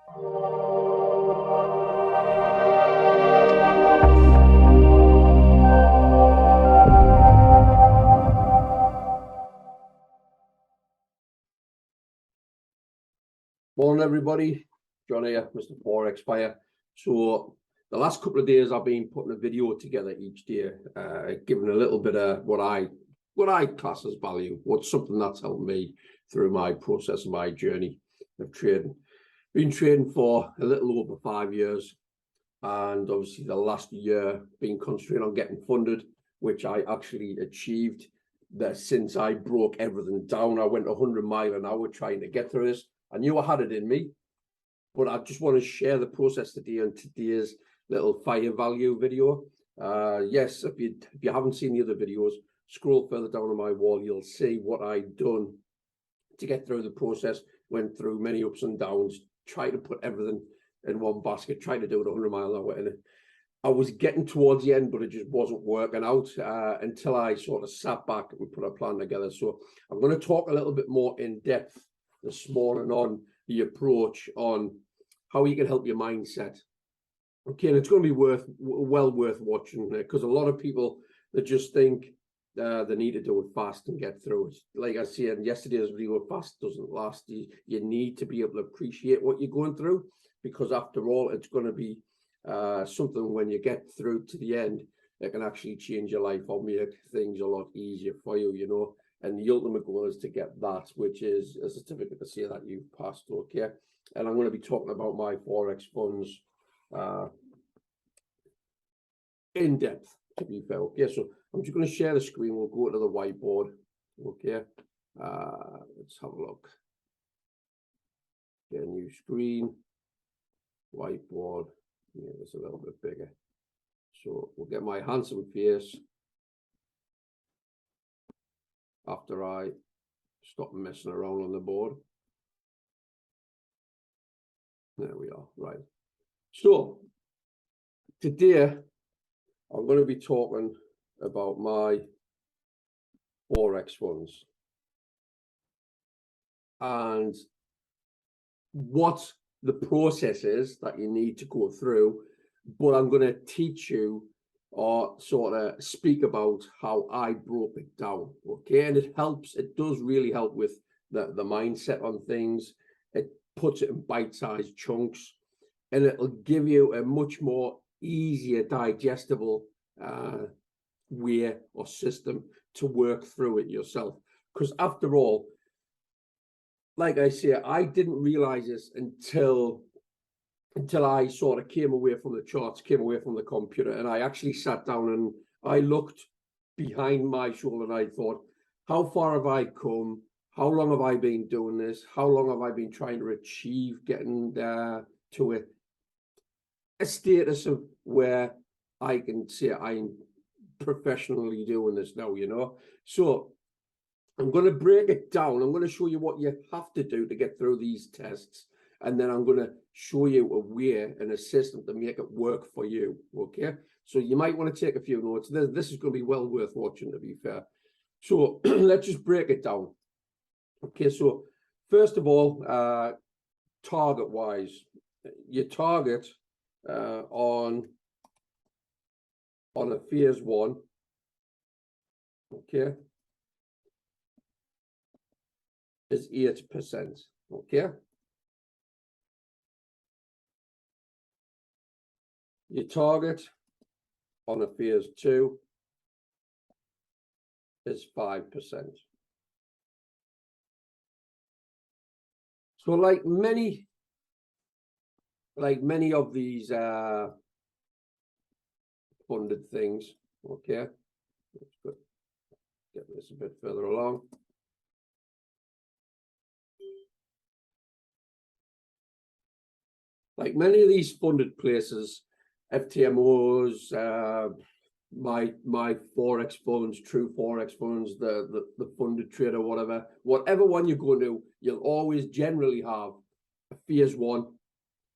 Morning, everybody. John here, Mr. Forexfire. So the last couple of days, I've been putting a video together each day, giving a little bit of what I class as value, what's something that's helped me through my process and my journey of trading. Been trading for a little over 5 years, and obviously the last year been concentrating on getting funded, which I actually achieved. That since I broke everything down, I went 100 miles an hour trying to get through this. I knew I had it in me, but I just want to share the process today on today's little fire value video. Yes, if you haven't seen the other videos, scroll further down on my wall, you'll see what I've done to get through the process. Went through many ups and downs, tried to put everything in one basket, tried to do it 100 miles an hour, and I was getting towards the end, but it just wasn't working out until I sort of sat back and put a plan together. So I'm going to talk a little bit more in depth this morning on the approach on how you can help your mindset. Okay, and it's going to be well worth watching, because a lot of people that just think they need to do it fast and get through it. Like I said in yesterday's video, fast doesn't last. You need to be able to appreciate what you're going through, because after all, it's going to be something when you get through to the end, it can actually change your life or make things a lot easier for you, you know. And the ultimate goal is to get that, which is a certificate to say that you've passed, okay? And I'm going to be talking about my Forex funds in depth, to be fair, okay? So I'm just going to share the screen. We'll go to the whiteboard, okay? Let's have a look. Get a new screen, whiteboard. Yeah, it's a little bit bigger. So we'll get my handsome face after I stop messing around on the board. There we are, right. So today I'm going to be talking about my Forex funds and what the process is that you need to go through, but I'm going to teach you or sort of speak about how I broke it down, okay? And it does really help with the mindset on things. It puts it in bite-sized chunks, and it'll give you a much more easier digestible way or system to work through it yourself. Because after all, like I say, I didn't realize this until I sort of came away from the charts, came away from the computer, and I actually sat down and I looked behind my shoulder and I thought, how far have I come? How long have I been doing this? How long have I been trying to achieve getting to a status of where I can say I'm professionally doing this now, you know? So I'm going to break it down. I'm going to show you what you have to do to get through these tests. And then I'm going to show you a way and a system to make it work for you, okay? So you might want to take a few notes. This is going to be well worth watching, to be fair. So let's just break it down. Okay, so first of all, target-wise, your target on a phase one, okay, is 8%, okay? Your target on a phase two is 5%. So like many of these funded things, okay, let's get this a bit further along. Like many of these funded places, FTMOs, my Forex funds, True Forex funds, the funded trader, whatever one you're going to, you'll always generally have a phase one,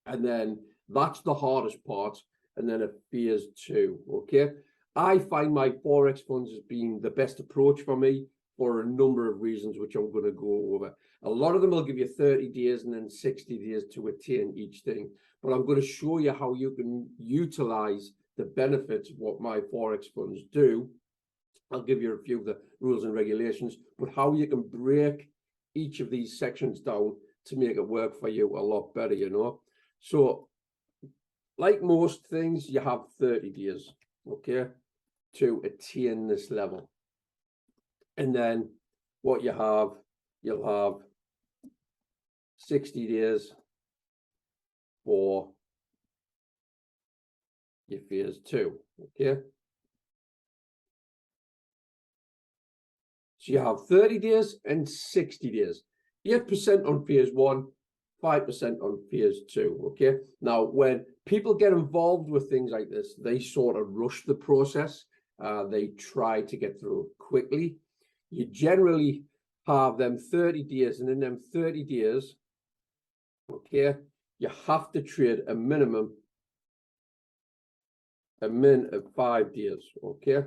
and then that's the hardest part, and then a phase two, okay? I find my Forex funds as being the best approach for me for a number of reasons, which I'm going to go over. A lot of them will give you 30 days and then 60 days to attain each thing. But I'm going to show you how you can utilize the benefits of what my Forex funds do. I'll give you a few of the rules and regulations, but how you can break each of these sections down to make it work for you a lot better, you know. So like most things, you have 30 days, okay, to attain this level. And then what you'll have 60 days for your phase 2, okay. So you have 30 days and 60 days, 8% on phase 1, 5% on phase 2, okay. Now, when people get involved with things like this, they sort of rush the process. They try to get through it quickly. You generally have them 30 days, and in them 30 days, okay, you have to trade a min of 5 days, okay.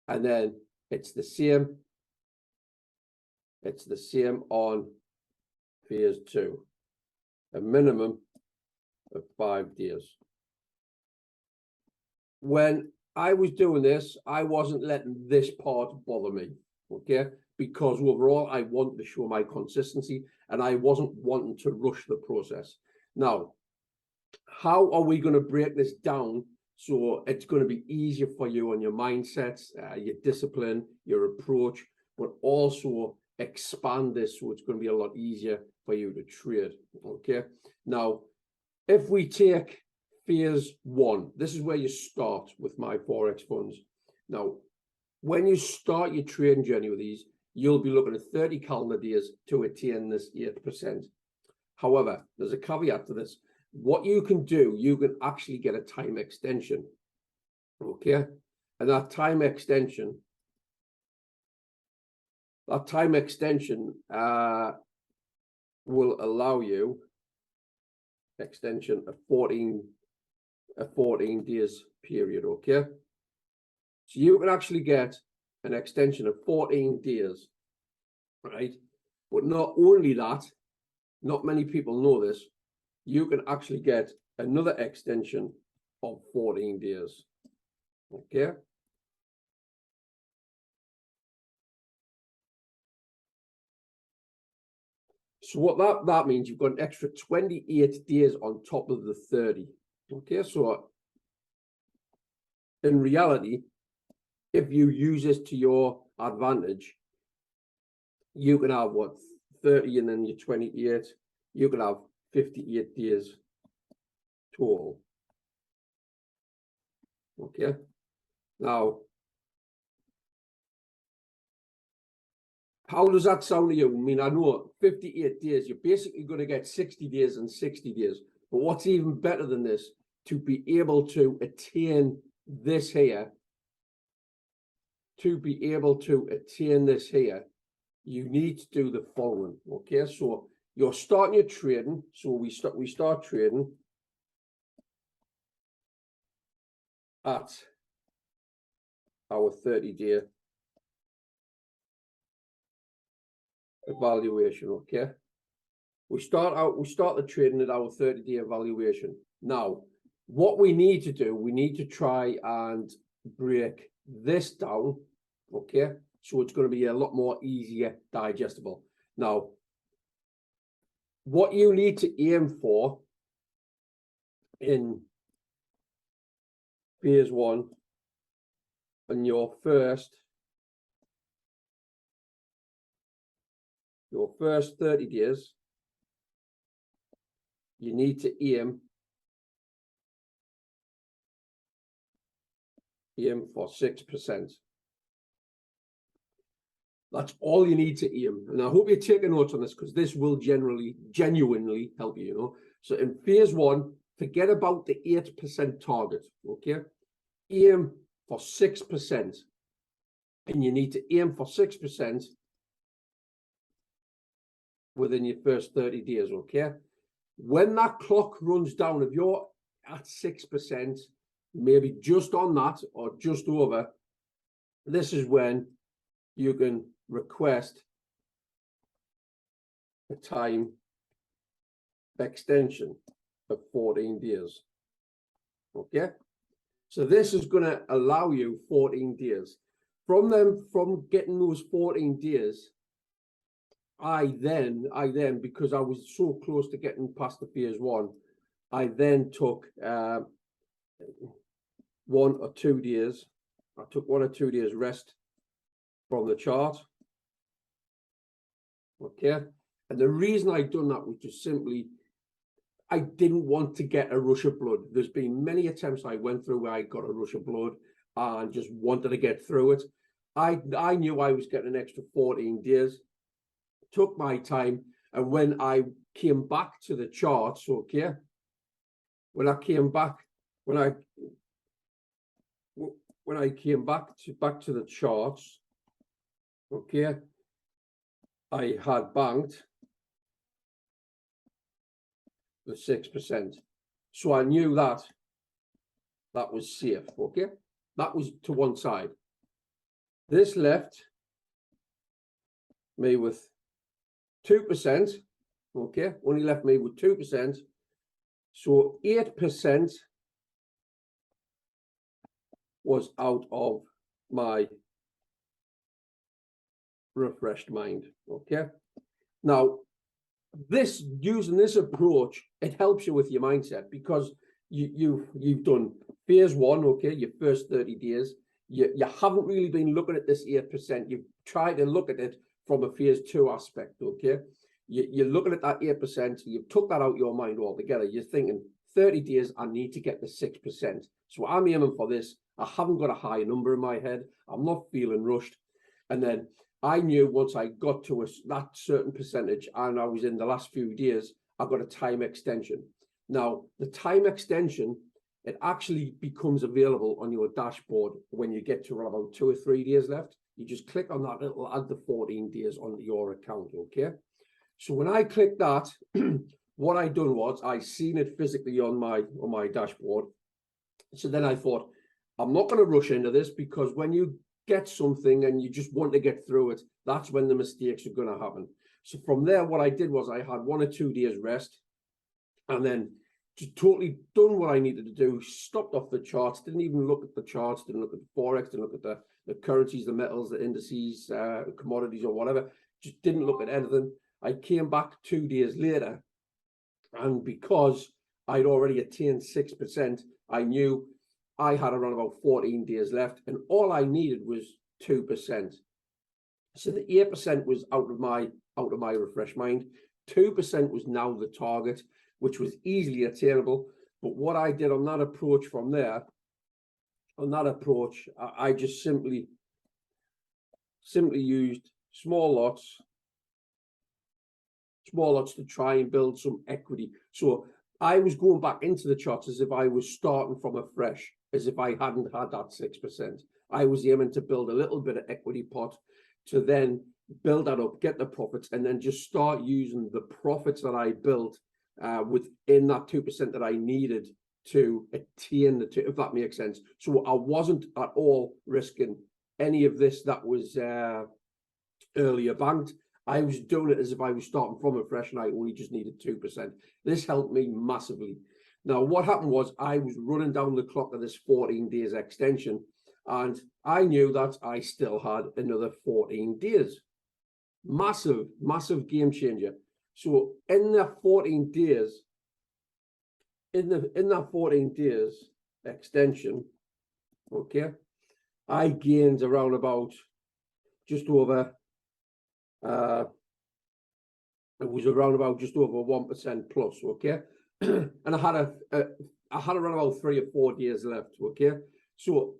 And then it's the same on phase 2, a minimum of 5 days. When I was doing this, I wasn't letting this part bother me, okay? Because overall, I wanted to show my consistency and I wasn't wanting to rush the process. Now, how are we going to break this down so it's going to be easier for you on your mindsets, your discipline, your approach, but also expand this so it's going to be a lot easier for you to trade, okay? Now, if we take phase 1, this is where you start with my Forex funds. Now, when you start your trading journey with these, you'll be looking at 30 calendar days to attain this 8%. However, there's a caveat to this. What you can do, you can actually get a time extension, okay? And that time extension will allow you extension of 14 days period, okay? So you can actually get an extension of 14 days, right? But not only that, not many people know this, you can actually get another extension of 14 days, okay? So what that means, you've got an extra 28 days on top of the 30, okay? So in reality, if you use this to your advantage, you can have what, 30 and then your 28, you can have 58 days total, okay? Now, how does that sound to you? I mean, I know 58 days, you're basically going to get 60 days and 60 days. But what's even better than this, to be able to attain this here, you need to do the following, okay? So you're starting your trading. So we start trading at our 30-day evaluation, okay? We start the trading at our 30-day evaluation. Now, what we need to do, we need to try and break this down, okay? So it's going to be a lot more easier digestible. Now, what you need to aim for in phase 1 on your first 30 days, you need to aim for 6%. That's all you need to aim. And I hope you're taking notes on this, because this will genuinely help you, you know. So in phase 1, forget about the 8% target, okay? Aim for 6%. And you need to aim for 6% within your first 30 days, okay? When that clock runs down, if you're at 6%, maybe just on that or just over, this is when you can request a time extension of 14 days. Okay, so this is going to allow you 14 days. From getting those 14 days, I then, because I was so close to getting past the phase one, I then took 1 or 2 days. I took 1 or 2 days rest from the chart. Okay, and the reason I done that was just simply, I didn't want to get a rush of blood. There's been many attempts I went through where I got a rush of blood and just wanted to get through it. I knew I was getting an extra 14 days, took my time, and when I came back to the charts, okay, when I came back to the charts, okay, I had banked the 6%. So I knew that was safe, okay? That was to one side. This left me with 2%, okay? Only left me with 2%. So 8% was out of my refreshed mind, okay? Now, using this approach, it helps you with your mindset, because you've done phase one, okay, your first 30 days. You haven't really been looking at this 8%. You've tried to look at it from a phase two aspect, okay? You're looking at that 8%. You've took that out of your mind altogether. You're thinking 30 days, I need to get the 6%. So I'm aiming for this. I haven't got a high number in my head. I'm not feeling rushed. And then I knew once I got to that certain percentage, and I was in the last few days, I got a time extension. Now, the time extension, it actually becomes available on your dashboard when you get to about 2 or 3 days left. You just click on that, it'll add the 14 days onto your account, okay? So when I clicked that, what I done was I seen it physically on my dashboard. So then I thought, I'm not going to rush into this, because when you get something and you just want to get through it, that's when the mistakes are going to happen. So from there, what I did was I had 1 or 2 days rest, and then just totally done what I needed to do, stopped off the charts, didn't even look at the charts, didn't look at the Forex, didn't look at the currencies, the metals, the indices, commodities or whatever, just didn't look at anything. I came back 2 days later, and because I'd already attained 6%, I knew I had around about 14 days left, and all I needed was 2%. So the 8% was out of my refresh mind. 2% was now the target, which was easily attainable. But what I did on that approach from there, I just simply used small lots to try and build some equity. So I was going back into the charts as if I was starting from afresh, as if I hadn't had that 6%. I was aiming to build a little bit of equity pot to then build that up, get the profits, and then just start using the profits that I built within that 2% that I needed to attain the 2, if that makes sense. So I wasn't at all risking any of this that was earlier banked. I was doing it as if I was starting from afresh and I only just needed 2%. This helped me massively. Now, what happened was I was running down the clock of this 14 days extension, and I knew that I still had another 14 days. Massive, massive game changer. So in that 14 days, in that 14 days extension, okay, I gained around about just over it was around about just over 1% plus, okay. And I had around about 3 or 4 days left, okay. So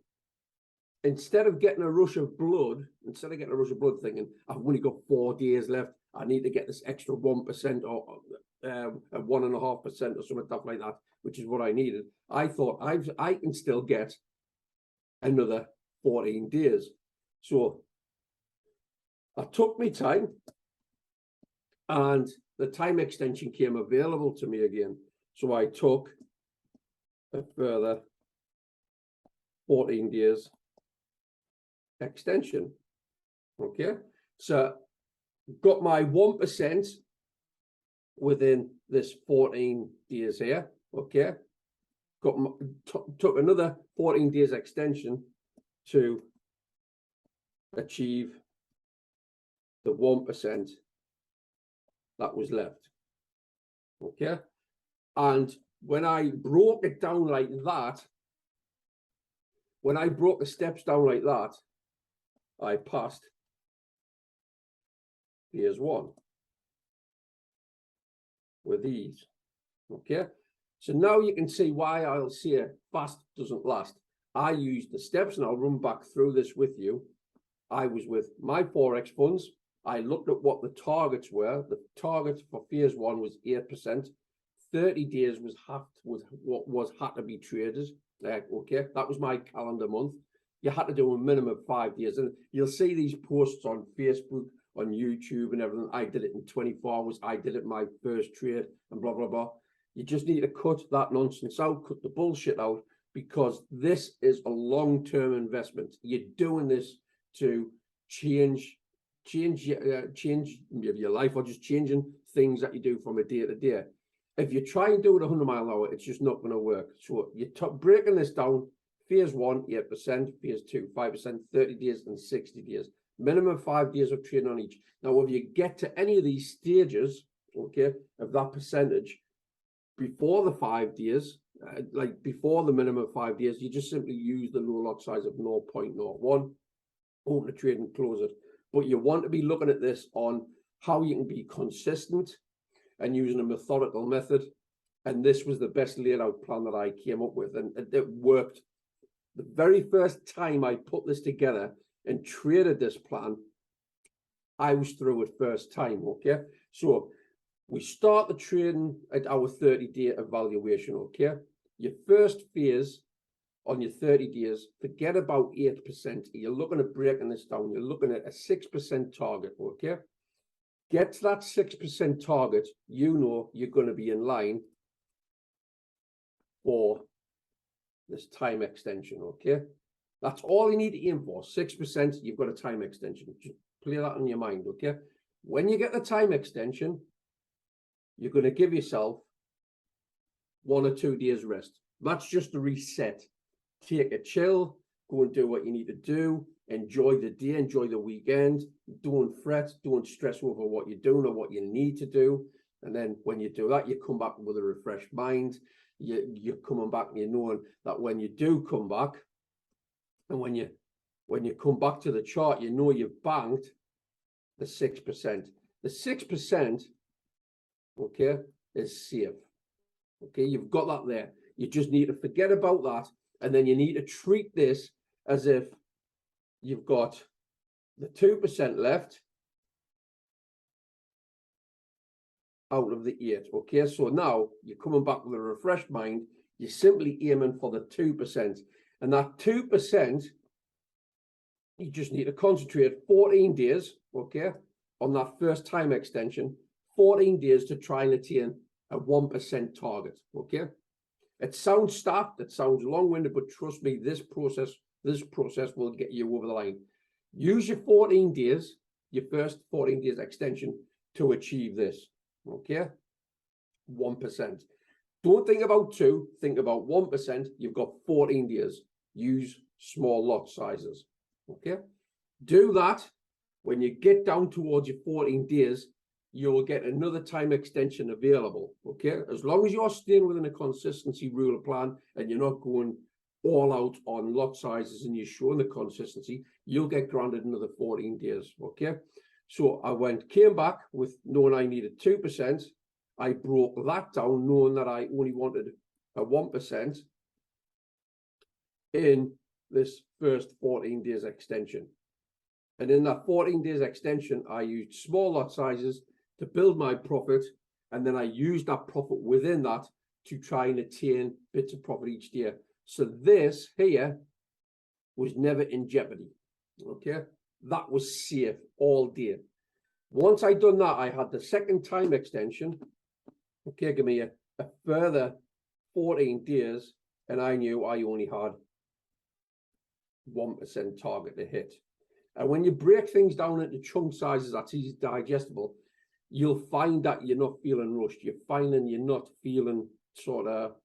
instead of getting a rush of blood, thinking I've only got 4 days left, I need to get this extra 1% or 1.5% or something stuff like that, which is what I needed. I thought I can still get another 14 days. So I took my time, and the time extension came available to me again. So I took a further 14 days extension. Okay, so got my 1%, within this 14 days here, okay? Took another 14 days extension to achieve the 1% that was left, okay? And when I broke it down like that, when I broke the steps down like that, I passed phase one with ease, okay? So now you can see why I'll say fast doesn't last. I used the steps, and I'll run back through this with you. I was with my Forex funds. I looked at what the targets were. The target for phase one was 8%. 30 days was what was had to be traded. Okay, that was my calendar month. You had to do a minimum of 5 years, and you'll see these posts on Facebook, on YouTube, and everything. I did it in 24 hours. I did it my first trade, and blah blah blah. You just need to cut that nonsense out, cut the bullshit out, because this is a long-term investment. You're doing this to change your life, or just changing things that you do from a day to day. If you try and do it 100 miles an hour, it's just not going to work. So you're breaking this down. Phase one, 8%, phase two, 5%, 30 days and 60 days. Minimum 5 days of trading on each. Now, if you get to any of these stages, okay, of that percentage, before the 5 days, like before the minimum 5 days, you just simply use the low lot size of 0.01, open the trade and close it. But you want to be looking at this on how you can be consistent and using a methodical method. And this was the best laid out plan that I came up with, and it worked. The very first time I put this together and traded this plan, I was through it first time, okay? So we start the trading at our 30-day evaluation, okay? Your first phase on your 30 days, forget about 8%. You're looking at breaking this down. You're looking at a 6% target, okay? Get to that 6% target, you know you're going to be in line for this time extension, okay? That's all you need to aim for. 6%, you've got a time extension. Just play that in your mind, okay? When you get the time extension, you're going to give yourself 1 or 2 days rest. That's just a reset. Take a chill, go and do what you need to do, enjoy the day, enjoy the weekend. Don't fret, don't stress over what you're doing or what you need to do. And then when you do that, you come back with a refreshed mind. You're coming back and you're knowing that when you do come back, and when you come back to the chart, you know you've banked the 6%. The 6%, okay, is safe. Okay, you've got that there. You just need to forget about that, and then you need to treat this as if you've got the 2% left out of the 8. Okay, so now you're coming back with a refreshed mind. You're simply aiming for the 2%, and that 2%, you just need to concentrate 14 days, okay, on that first time extension. 14 days to try and attain a 1% target, okay? It sounds stacked, it sounds long-winded, but trust me, this process will get you over the line. Use your 14 days, your first 14 days extension to achieve this, okay? 1%. Don't think about 2, think about 1%. You've got 14 days. Use small lot sizes, okay? Do that. When you get down towards your 14 days, you'll get another time extension available, okay? As long as you're staying within a consistency rule of plan and you're not going all out on lot sizes and you're showing the consistency, you'll get granted another 14 days, okay? So I came back with knowing I needed 2%. I broke that down knowing that I only wanted a 1% in this first 14 days extension. And in that 14 days extension, I used small lot sizes to build my profit, and then I used that profit within that to try and attain bits of profit each day. So this here was never in jeopardy, okay? That was safe all day. Once I'd done that, I had the second time extension, okay, give me a further 14 days, and I knew I only had 1% target to hit. And when you break things down into chunk sizes that's easy digestible, you'll find that you're not feeling rushed. You're finding you're not feeling sort of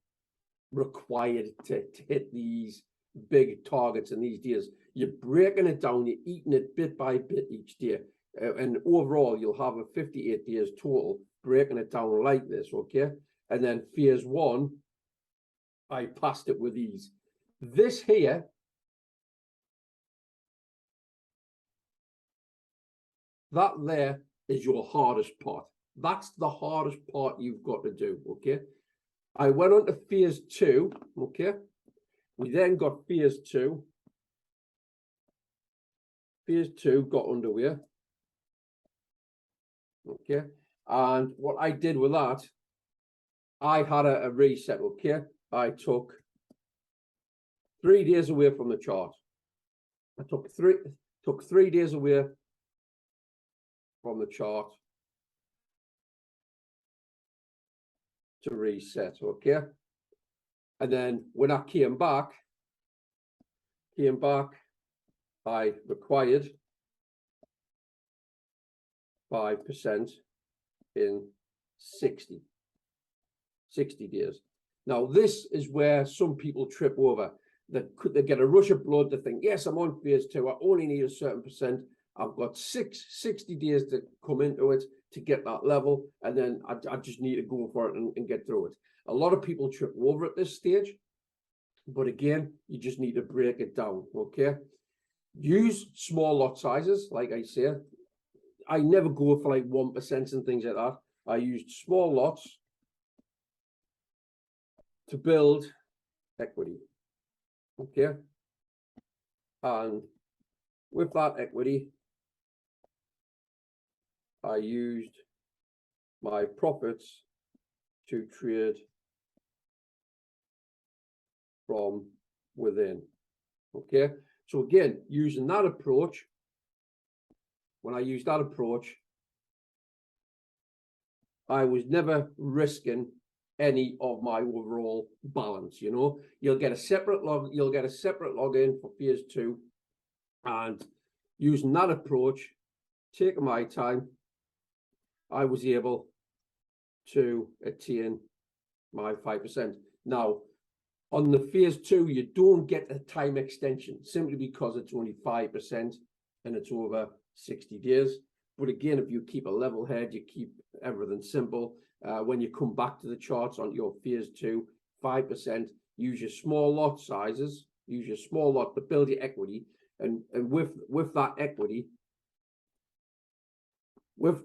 required to hit these big targets in these days. You're breaking it down, you're eating it bit by bit each day. And overall, you'll have a 58 days total, breaking it down like this, okay? And then phase one, I passed it with ease. This here, that there is your hardest part. That's the hardest part you've got to do, okay? I went on to phase two, okay? We then got phase two. Phase two got underway, okay? And what I did with that, I had a reset, okay? I took 3 days away from the chart. I took three days away from the chart to reset, okay? And then when I came back, I required 5% in 60 days. Now, this is where some people trip over. They get a rush of blood to think, yes, I'm on phase two. I only need a certain percent. I've got 60 days to come into it to get that level. And then I just need to go for it and get through it. A lot of people trip over at this stage. But again, you just need to break it down, okay? Use small lot sizes, like I said. I never go for like 1% and things like that. I used small lots to build equity, okay? And with that equity, I used my profits to trade from within, okay? So again, using that approach, when I used that approach, I was never risking any of my overall balance. You know, you'll get a separate login for phase two, and using that approach, taking my time, I was able to attain my 5%. Now, on the phase two, you don't get a time extension simply because it's only 5% and it's over 60 days. But again, if you keep a level head, you keep everything simple. When you come back to the charts on your phase two, 5%, use your small lot sizes, use your small lot to build your equity. And with that equity, with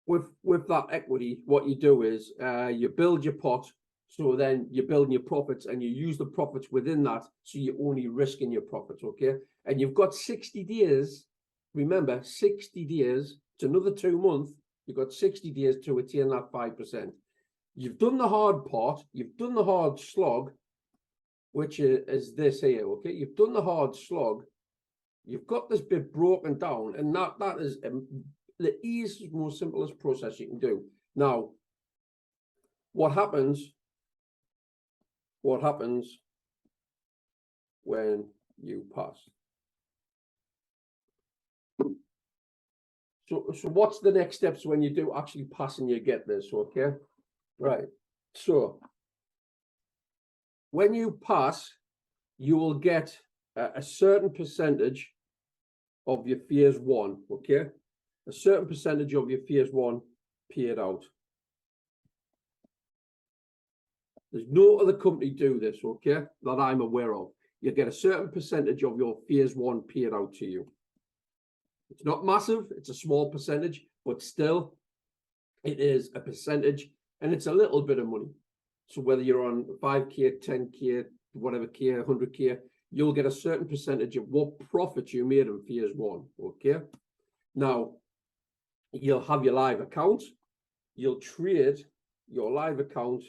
that equity, what you do is you build your pot. So then you're building your profits and you use the profits within that. So you're only risking your profits, okay? And you've got 60 days. Remember, 60 days. It's another 2 months. You've got 60 days to attain that 5%. You've done the hard part. You've done the hard slog, which is this here, okay? You've done the hard slog. You've got this bit broken down. And that is the easiest, most simplest process you can do. Now, what happens when you pass? So what's the next steps when you do actually pass and you get this, okay? Right. So when you pass, you will get a certain percentage of your phase one, okay? A certain percentage of your phase one paid out. There's no other company do this, okay, that I'm aware of. You get a certain percentage of your phase one paid out to you. It's not massive, it's a small percentage, but still, it is a percentage, and it's a little bit of money. So whether you're on 5K, 10K, whatever K, 100K, you'll get a certain percentage of what profit you made in phase one, okay? Now, you'll have your live account. You'll trade your live account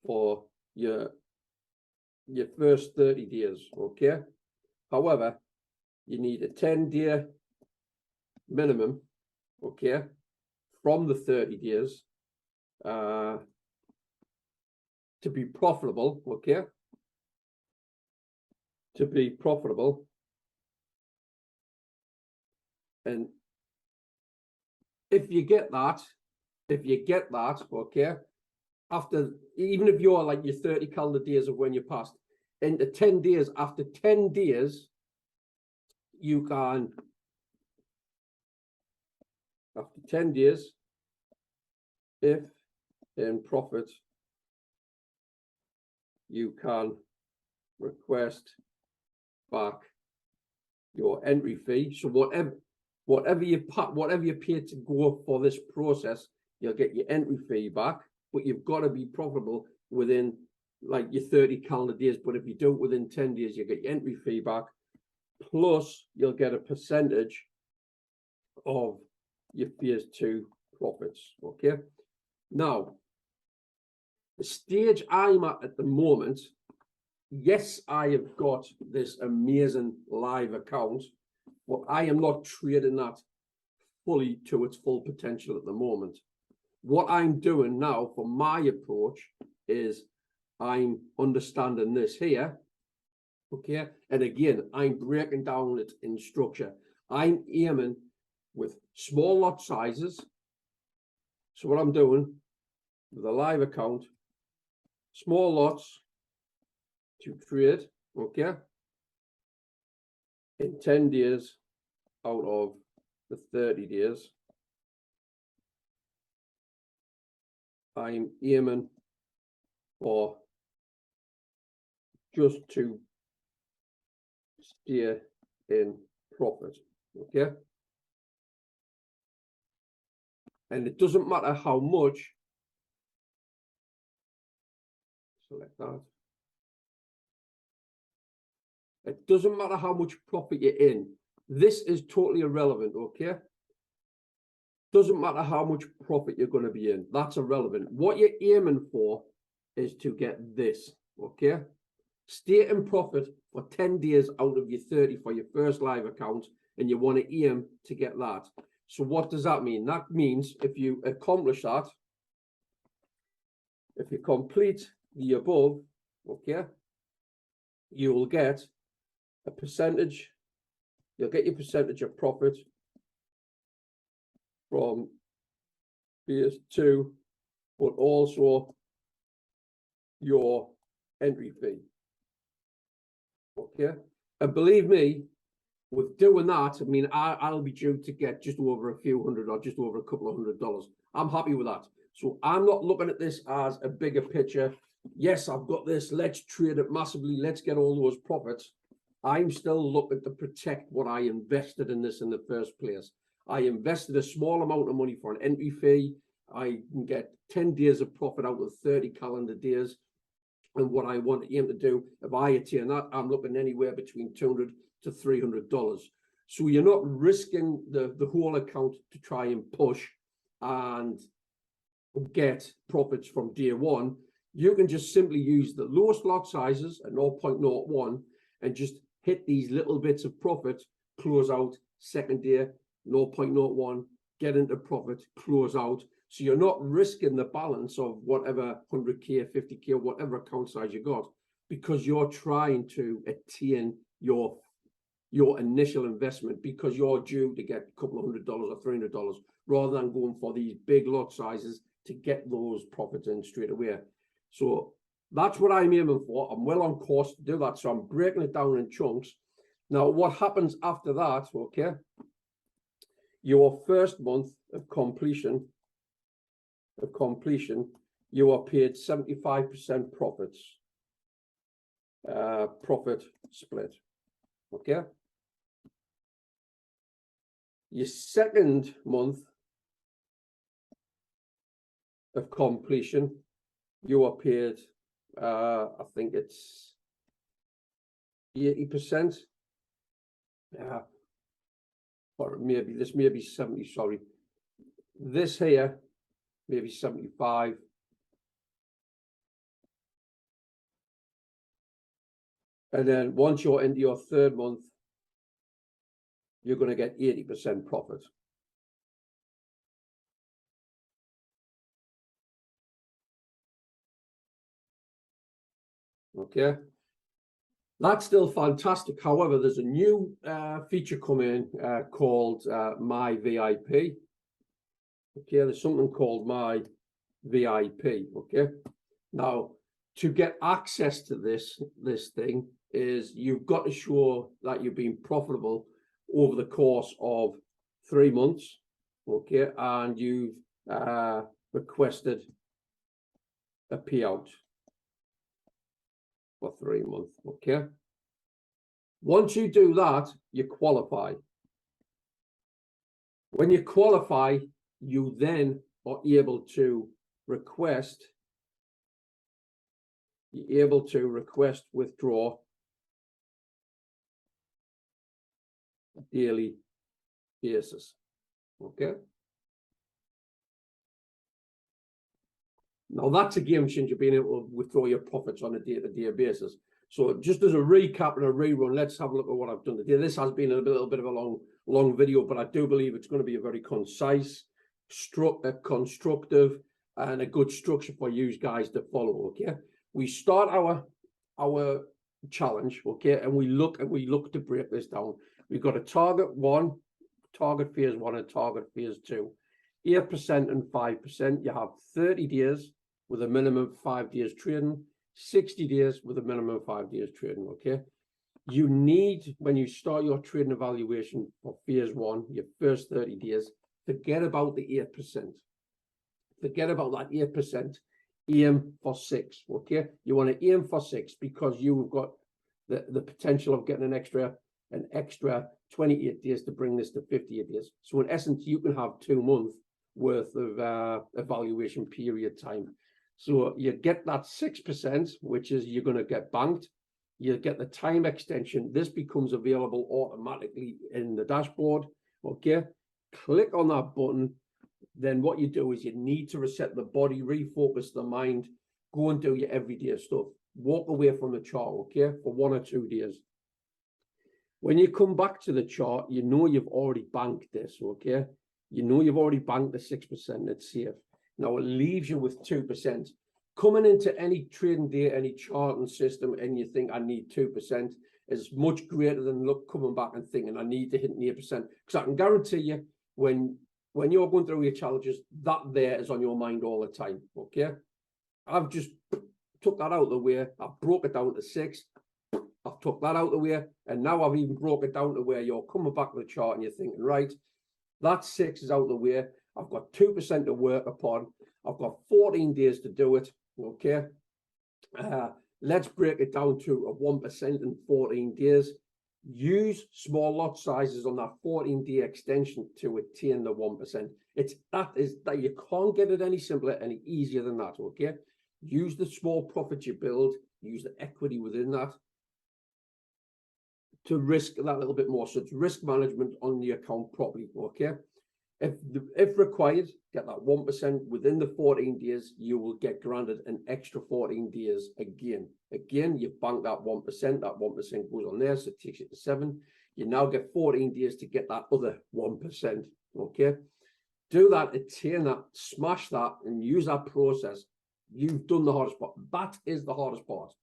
for your first 30 days, okay? However, you need a 10-day minimum, okay, from the 30 days to be profitable, okay? To be profitable. And if you get that, okay, after, even if you're like your 30 calendar days of when you passed, into 10 days, after 10 days, you can, after 10 days, if in profit, you can request back your entry fee. So whatever you pay to go for this process, you'll get your entry fee back, but you've got to be profitable within like your 30 calendar days. But if you do it within 10 days, you get your entry fee back, plus you'll get a percentage of your phase 2 profits. Okay, now the stage I'm at the moment, yes, I have got this amazing live account, but I am not trading that fully to its full potential at the moment. What I'm doing now for my approach is I'm understanding this here, okay? And again, I'm breaking down it in structure. I'm aiming with small lot sizes. So what I'm doing with a live account, small lots to trade, okay, in 10 days out of the 30 days. I'm aiming for just to stay in profit, okay? And it doesn't matter how much, select that. It doesn't matter how much profit you're in. This is totally irrelevant, okay? Doesn't matter how much profit you're going to be in. That's irrelevant. What you're aiming for is to get this, okay? Stay in profit for 10 days out of your 30 for your first live account, and you want to aim to get that. So what does that mean? That means if you accomplish that, if you complete the above, okay, you will get a percentage. You'll get your percentage of profit from phase 2, but also your entry fee. Okay, and believe me, with doing that, I mean, I'll be due to get just over a few hundred or just over a couple of $100. I'm happy with that. So I'm not looking at this as a bigger picture. Yes, I've got this. Let's trade it massively. Let's get all those profits. I'm still looking to protect what I invested in this in the first place. I invested a small amount of money for an entry fee. I can get 10 days of profit out of 30 calendar days. And what I want to aim to do, if I attain that, I'm looking anywhere between $200 to $300. So you're not risking the whole account to try and push and get profits from day one. You can just simply use the lowest lot sizes at 0.01 and just hit these little bits of profit, close out, second day, 0.01, get into profit, close out. So you're not risking the balance of whatever 100K, 50K, whatever account size you got, because you're trying to attain your initial investment, because you're due to get a couple of $100 or $300, rather than going for these big lot sizes to get those profits in straight away. So that's what I'm aiming for. I'm well on course to do that. So I'm breaking it down in chunks. Now, what happens after that, okay? Your first month of completion, you are paid 75% profits, profit split, okay? Your second month of completion, you are paid, I think it's 80%. Or maybe this may be 70, sorry. This here, maybe 75. And then once you're into your third month, you're going to get 80% profit. Okay, that's still fantastic. However, there's a new feature coming called My VIP. Okay, there's something called my VIP. Okay, now to get access to this thing is you've got to show that you've been profitable over the course of 3 months. Okay, and you've requested a payout for 3 months. Okay, once you do that, you qualify. When you qualify, you then are able to request withdraw daily basis. Okay, now that's a game changer, being able to withdraw your profits on a day-to-day basis. So just as a recap and a rerun, let's have a look at what I've done today. This has been a little bit of a long video, but I do believe it's going to be a very concise, constructive, and a good structure for you guys to follow. Okay, we start our challenge, okay, and we look to break this down. We've got a target 1, target phase 1, and target phase 2. 8% and 5%. You have 30 days with a minimum of 5 days trading, 60 days with a minimum of 5 days trading. Okay, you need, when you start your trading evaluation for phase 1, your first 30 days, forget about the 8%. Forget about that 8%. Aim for 6. Okay, you want to aim for 6 because you've got the potential of getting an extra 28 days to bring this to 58 days. So in essence, you can have 2 months worth of evaluation period time. So you get that 6%, which is you're going to get banked. You get the time extension. This becomes available automatically in the dashboard. Okay, click on that button. Then what you do is you need to reset the body, refocus the mind, go and do your everyday stuff. Walk away from the chart, okay, for 1 or 2 days. When you come back to the chart, you know you've already banked this, okay? You know you've already banked the 6%, it's safe. Now it leaves you with 2%. Coming into any trading day, any charting system, and you think I need 2%, is much greater than coming back and thinking I need to hit 8%. Because I can guarantee you, when you're going through your challenges, that there is on your mind all the time. Okay, I've just took that out of the way. I've broke it down to 6. I've took that out of the way, and now I've even broke it down to where you're coming back to the chart and you're thinking, right, that 6 is out of the way. I've got 2% to work upon. I've got 14 days to do it. Okay, let's break it down to a 1% in 14 days. Use small lot sizes on that 14-day extension to attain the 1%. That you can't get it any simpler, any easier than that. Okay, use the small profits you build, use the equity within that to risk that little bit more. So it's risk management on the account properly. Okay, if required, get that 1% within the 14 days. You will get granted an extra 14 days again. You bank that 1%. That 1% goes on there, so it takes it to 7. You now get 14 days to get that other 1%. Okay, do that, attain that, smash that, and use that process. You've done the hardest part. That is the hardest part.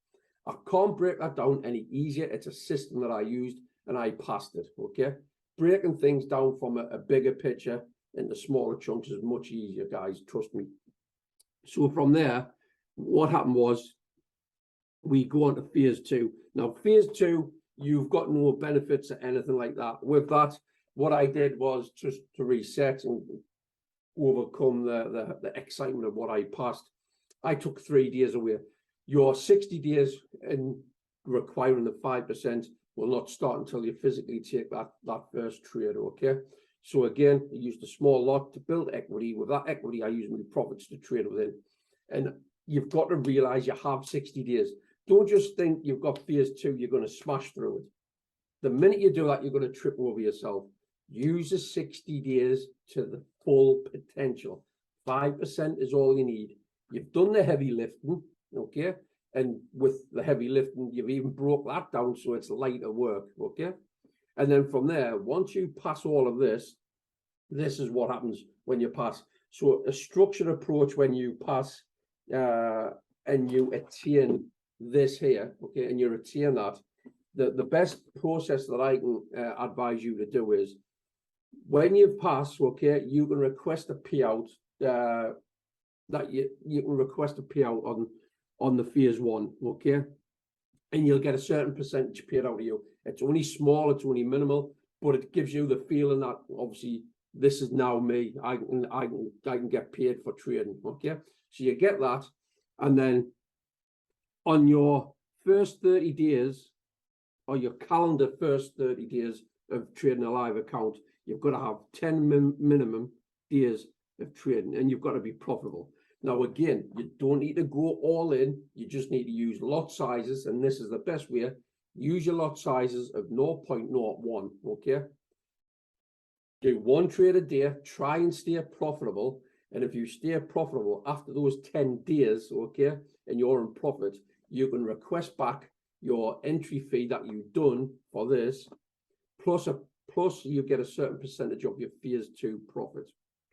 I can't break that down any easier. It's a system that I used and I passed it. Okay, breaking things down from a bigger picture into smaller chunks is much easier, guys, trust me. So from there, what happened was we go on to phase 2. Now phase 2, you've got no benefits or anything like that. With that, what I did was just to reset and overcome the excitement of what I passed. I took 3 days away. Your 60 days in requiring the 5% will not start until you physically take that first trade. Okay, so again, I used a small lot to build equity. With that equity, I use my profits to trade within. And you've got to realize you have 60 days. Don't just think you've got phase 2, you're going to smash through it. The minute you do that, you're going to trip over yourself. Use the 60 days to the full potential. 5% is all you need. You've done the heavy lifting, okay? And with the heavy lifting, you've even broke that down so it's lighter work, okay? And then from there, once you pass all of this, this is what happens when you pass. So a structured approach when you pass and you attain this here, okay, and you attain that, the best process that I can advise you to do is When you pass, okay, you can request a payout. That you can request a payout on the phase one, okay, and you'll get a certain percentage paid out of you. It's only small, it's only minimal, but it gives you the feeling that obviously this is now me. I can get paid for trading, okay. So you get that, and then on your first 30 days, or your calendar first 30 days of trading a live account, you've got to have 10 minimum days of trading, and you've got to be profitable. Now, again, you don't need to go all in. You just need to use lot sizes, and this is the best way. Use your lot sizes of 0.01, okay? Do one trade a day, try and stay profitable, and if you stay profitable after those 10 days, okay, and you're in profit, you can request back your entry fee that you've done for this, plus you get a certain percentage of your phase two profit,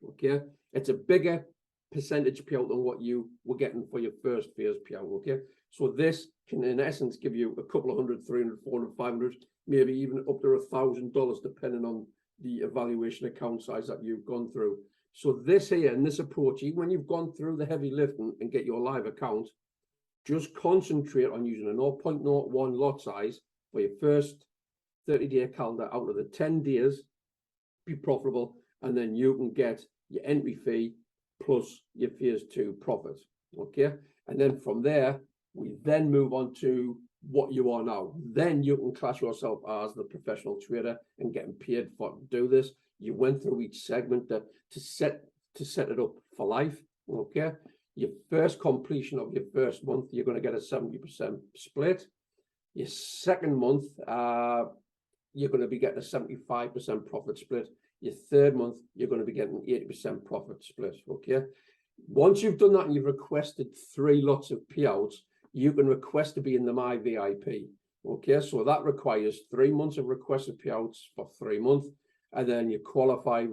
okay? It's a bigger percentage payout than what you were getting for your first phase payout, okay? So this can, in essence, give you a couple of hundred, 300, 400, 500, maybe even up to $1,000, depending on the evaluation account size that you've gone through. So this here and this approach, even when you've gone through the heavy lifting and get your live account, just concentrate on using a 0.01 lot size for your first 30-day calendar out of the 10 days, be profitable, and then you can get your entry fee plus your phase two profit, okay? And then from there, we then move on to what you are now. Then you can class yourself as the professional trader and getting paid for do this. You went through each segment to set it up for life, okay? Your first completion of your first month, you're going to get a 70% split. Your second month, you're going to be getting a 75% profit split. Your third month, you're going to be getting 80% profit split, okay? Once you've done that and you've requested 3 lots of payouts, you can request to be in the My VIP, okay? So that requires 3 months of requested payouts for 3 months, and then you qualify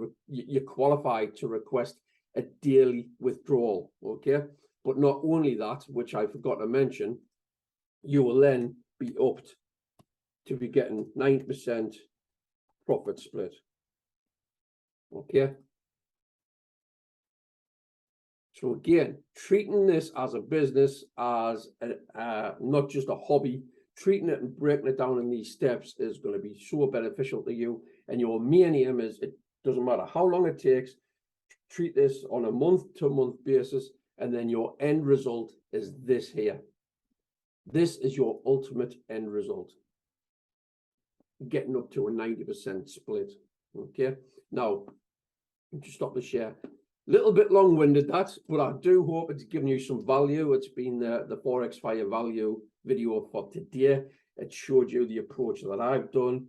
to request a daily withdrawal, okay? But not only that, which I forgot to mention, you will then be upped to be getting 90% profit split, okay? So again, treating this as a business, as not just a hobby, treating it and breaking it down in these steps is going to be so beneficial to you. And your main aim is, it doesn't matter how long it takes, treat this on a month-to-month basis, and then your end result is this here. This is your ultimate end result, getting up to a 90% split, okay? Now, to stop the share, little bit long-winded that, but I do hope it's given you some value. It's been the Forex Fire value video for today. It showed you the approach that I've done,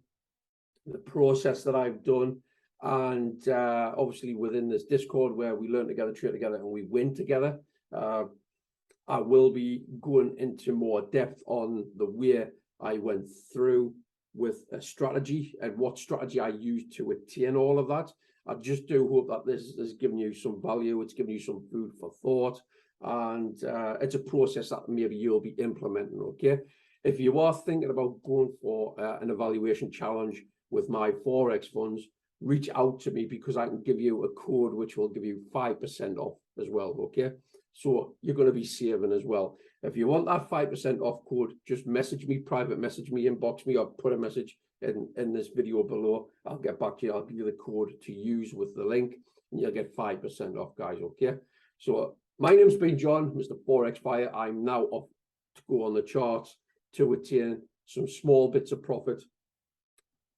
the process that I've done, and obviously within this Discord where we learn together, trade together, and we win together. I will be going into more depth on the way I went through with a strategy and what strategy I used to attain all of that. I just do hope that this has given you some value. It's given you some food for thought, and it's a process that maybe you'll be implementing, okay? If you are thinking about going for an evaluation challenge with my Forex funds, reach out to me, because I can give you a code which will give you 5% off as well, okay? So you're going to be saving as well. If you want that 5% off code, just message me, private message me, inbox me, or put a message in this video below. I'll get back to you. I'll give you the code to use with the link, and you'll get 5% off, guys, okay? So my name's been John, Mr. Forex Fire. I'm now off to go on the charts to attain some small bits of profit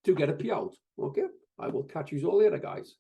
to get a payout, okay? I will catch you all later, guys.